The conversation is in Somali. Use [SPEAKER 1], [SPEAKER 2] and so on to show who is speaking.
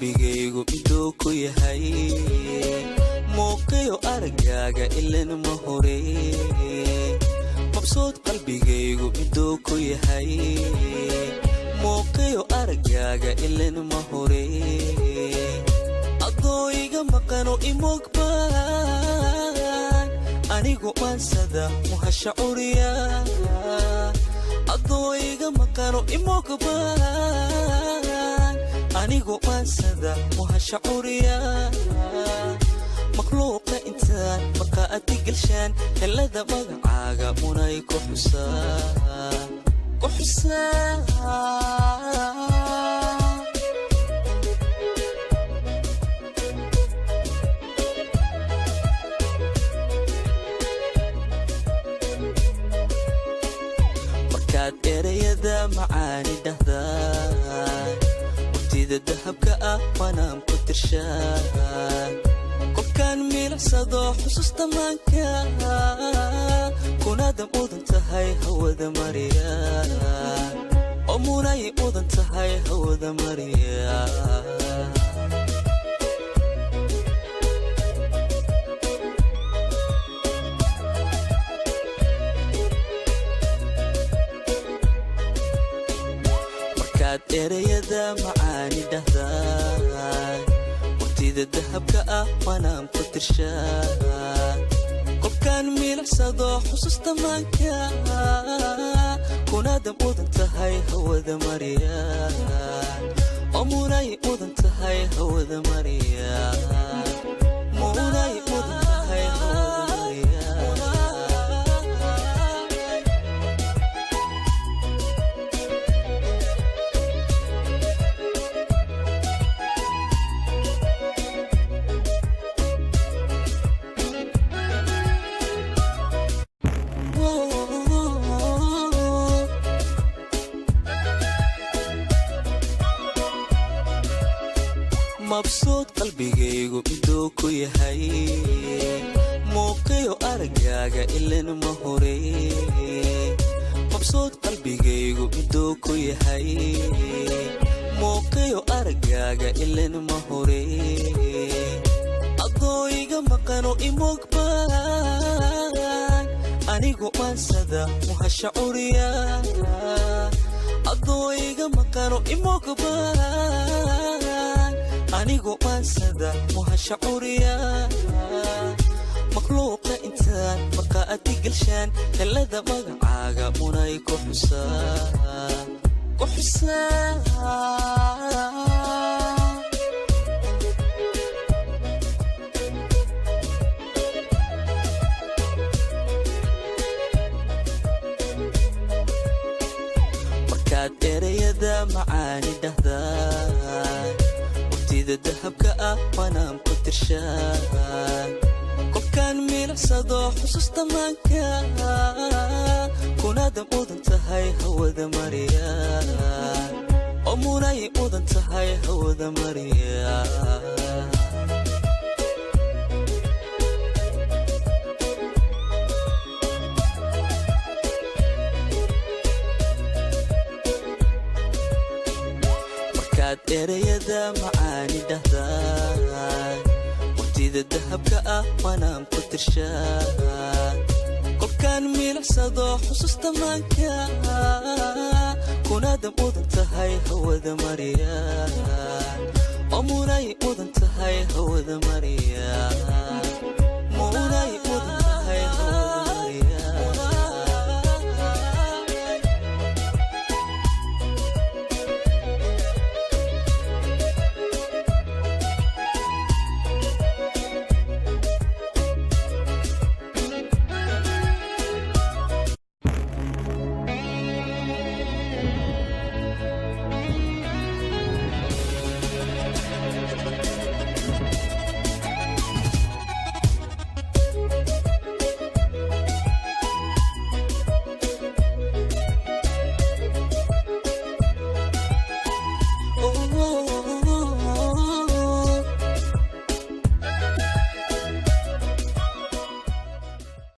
[SPEAKER 1] qalbigaygu miduu ku yahay muuqiyo aragaaga ilan ma hore mabsuud qalbigaygu miduu ku yahay muuqiyo aragaaga ilan ma hore adooiga maqano imoogbaan anigu maansada muhasha curiya adooiga maqano imoogbaan anigu maansada muhasha curiya makhluuqa intaan marka adi gelshaan helada magacaaga munay ku xusaa markaad erayada macaani dhahdaan waqtida dahabka ah waanaan ku tirshaan qofkaan milacsado xusuusta maanka kunaada mudan tahay hawada mariya oo munay mudan tahay hawada mariya markaad erayada macaani dhahdaan waqtida dahabka ah waanaan ku tirshaan qofkaan milacsado xusuusta maanka kunaada mudan tahay hawada mariya oo munay mudan tahay hawada mariya munay mudan tahay hawada mariya mabsuud qalbigaygu miduu ku yahay muuqiyo aragaaga ilan ma hore mabsuud qalbigaygu miduu ku yahay muuqiyo aragaaga ilan ma hore adooiga maqano imoogbaan anigu maansada muhasha curiya adooiga maqano imoogbaan anigu maansada muhasha curiya makhluuqa intaan marka adi gelshaan helada magacaaga munay ku xusaa markaad erayada macaani dhahdaan waqtida dahabka ah waanaan ku tirshaan qofkaan milacsado xusuusta maanka kunaada mudan tahay hawada mariya oo munay mudan tahay hawada mariya markaad erayada macaani dhahdaan waqtida dahabka ah waanaan ku tirshaan qofkaan milacsado xusuusta maanka kunaada mudan tahay hawada mariya oo munay mudan tahay hawada mariya munay